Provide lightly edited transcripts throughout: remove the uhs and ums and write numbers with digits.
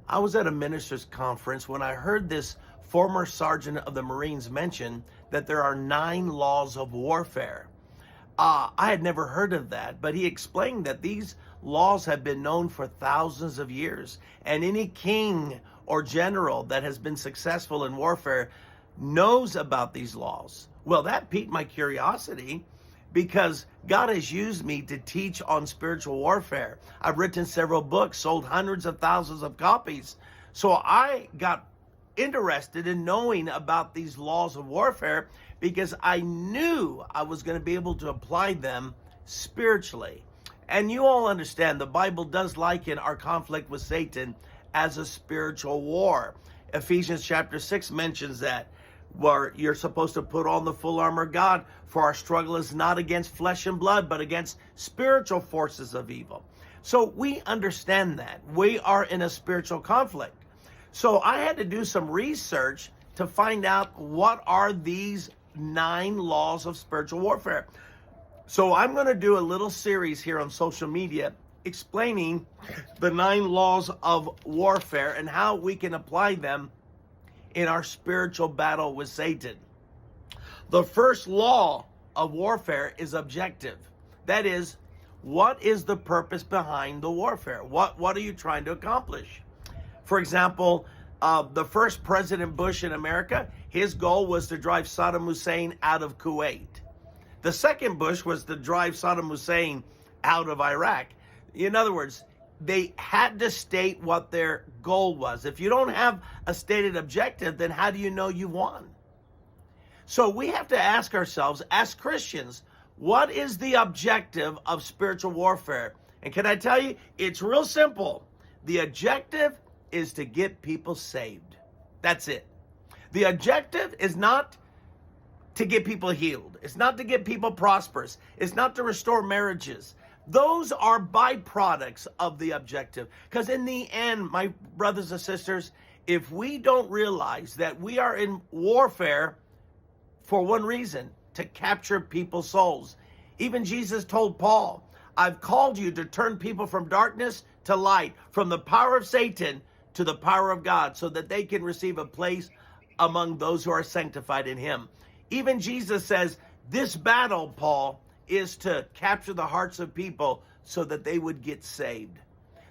I was at a minister's conference when I heard this former sergeant of the Marines mention that there are 9 laws of warfare. I had never heard of that, but he explained that these laws have been known for thousands of years, and any king or general that has been successful in warfare knows about these laws. Well, that piqued my curiosity because God has used me to teach on spiritual warfare. I've written several books, sold hundreds of thousands of copies. So I got interested in knowing about these laws of warfare because I knew I was going to be able to apply them spiritually. And you all understand the Bible does liken our conflict with Satan as a spiritual war. Ephesians chapter 6 mentions that, where you're supposed to put on the full armor of God, for our struggle is not against flesh and blood, but against spiritual forces of evil. So we understand that. We are in a spiritual conflict. So I had to do some research to find out what are these 9 laws of spiritual warfare. So I'm going to do a little series here on social media explaining the 9 laws of warfare and how we can apply them in our spiritual battle with Satan. The first law of warfare is objective. That is, what is the purpose behind the warfare? What are you trying to accomplish? For example, the first President Bush in America, his goal was to drive Saddam Hussein out of Kuwait. The second Bush was to drive Saddam Hussein out of Iraq. In other words, they had to state what their goal was. If you don't have a stated objective, then how do you know you won? So we have to ask ourselves, as Christians, what is the objective of spiritual warfare? And can I tell you, it's real simple. The objective is to get people saved. That's it. The objective is not to get people healed. It's not to get people prosperous. It's not to restore marriages. Those are byproducts of the objective. Because in the end, my brothers and sisters, if we don't realize that we are in warfare for one reason, to capture people's souls. Even Jesus told Paul, I've called you to turn people from darkness to light, from the power of Satan to the power of God, so that they can receive a place among those who are sanctified in him. Even Jesus says, this battle, Paul, is to capture the hearts of people so that they would get saved.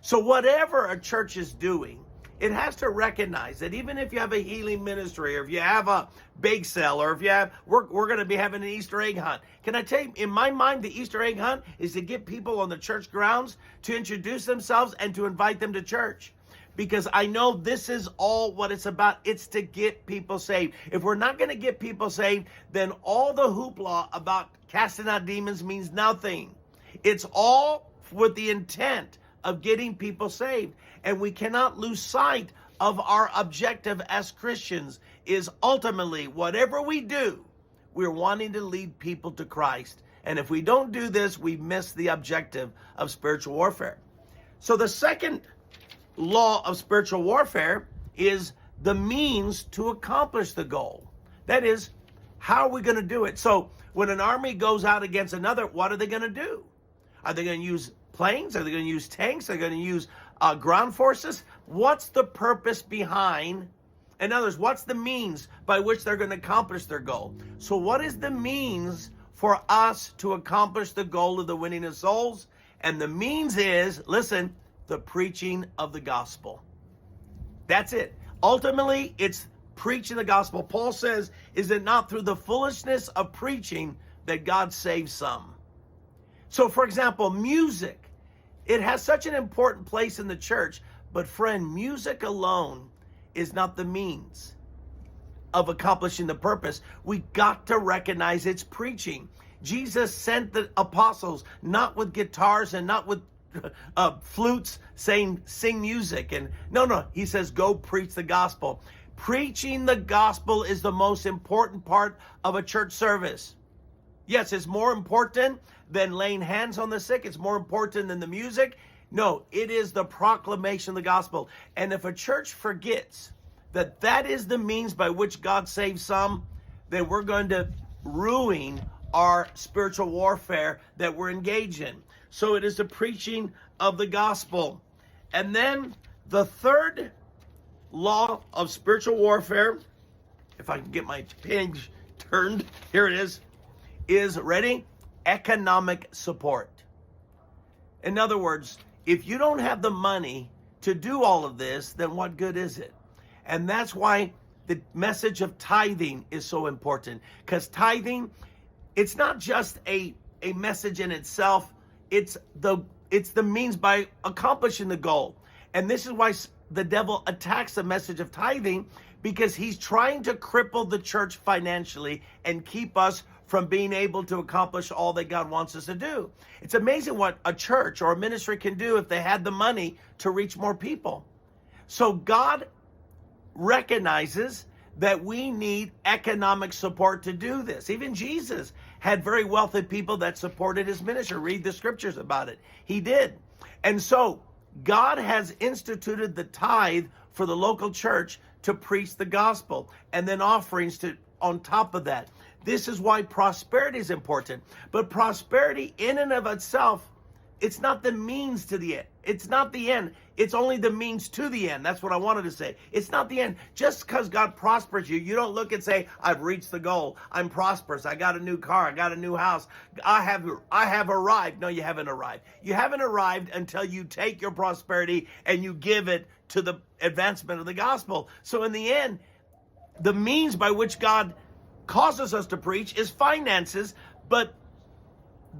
So whatever a church is doing, it has to recognize that even if you have a healing ministry, or if you have a bake sale, or if you have, we're going to be having an Easter egg hunt. Can I tell you, in my mind, the Easter egg hunt is to get people on the church grounds to introduce themselves and to invite them to church. Because I know this is all what it's about. It's to get people saved. If we're not going to get people saved, then all the hoopla about casting out demons means nothing. It's all with the intent of getting people saved. And we cannot lose sight of our objective as Christians is ultimately, whatever we do, we're wanting to lead people to Christ. And if we don't do this, we miss the objective of spiritual warfare. So the second law of spiritual warfare is the means to accomplish the goal. That is, how are we going to do it? So when an army goes out against another, what are they going to do? Are they going to use planes? Are they going to use tanks? Are they going to use ground forces? What's the purpose behind? In other words, what's the means by which they're going to accomplish their goal? So what is the means for us to accomplish the goal of the winning of souls? And the means is, listen, the preaching of the gospel. That's it. Ultimately, it's preaching the gospel. Paul says, is it not through the foolishness of preaching that God saves some? So, for example, music. It has such an important place in the church. But friend, music alone is not the means of accomplishing the purpose. We got to recognize it's preaching. Jesus sent the apostles not with guitars and not with flutes saying sing music, and no, he says go preach the gospel. Preaching the gospel is the most important part of a church service. Yes, it's more important than laying hands on the sick. It's more important than the music. No, it is the proclamation of the gospel. And if a church forgets that that is the means by which God saves some, then we're going to ruin our spiritual warfare that we're engaged in. So it is the preaching of the gospel. And then the third law of spiritual warfare, if I can get my page turned, here it is ready? Economic support. In other words, if you don't have the money to do all of this, then what good is it? And that's why the message of tithing is so important, because tithing, it's not just a message in itself, it's the means by accomplishing the goal. And this is why the devil attacks the message of tithing, because he's trying to cripple the church financially and keep us from being able to accomplish all that God wants us to do. It's amazing what a church or a ministry can do if they had the money to reach more people. So God recognizes that we need economic support to do this. Even Jesus had very wealthy people that supported his ministry. Read the scriptures about it. He did. And so God has instituted the tithe for the local church to preach the gospel, and then offerings to on top of that. This is why prosperity is important. But prosperity in and of itself, it's not the means to the end. It's not the end. It's only the means to the end. That's what I wanted to say. It's not the end. Just because God prospers you, you don't look and say, I've reached the goal. I'm prosperous. I got a new car. I got a new house. I have arrived. No, you haven't arrived. You haven't arrived until you take your prosperity and you give it to the advancement of the gospel. So in the end, the means by which God causes us to preach is finances, but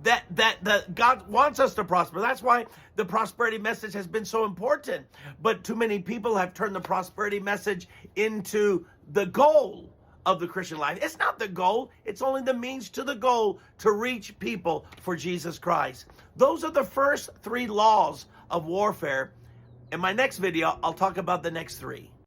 that God wants us to prosper. That's why the prosperity message has been so important. But too many people have turned the prosperity message into the goal of the Christian life. It's not the goal. It's only the means to the goal to reach people for Jesus Christ. Those are the first 3 laws of warfare. In my next video, I'll talk about the next 3.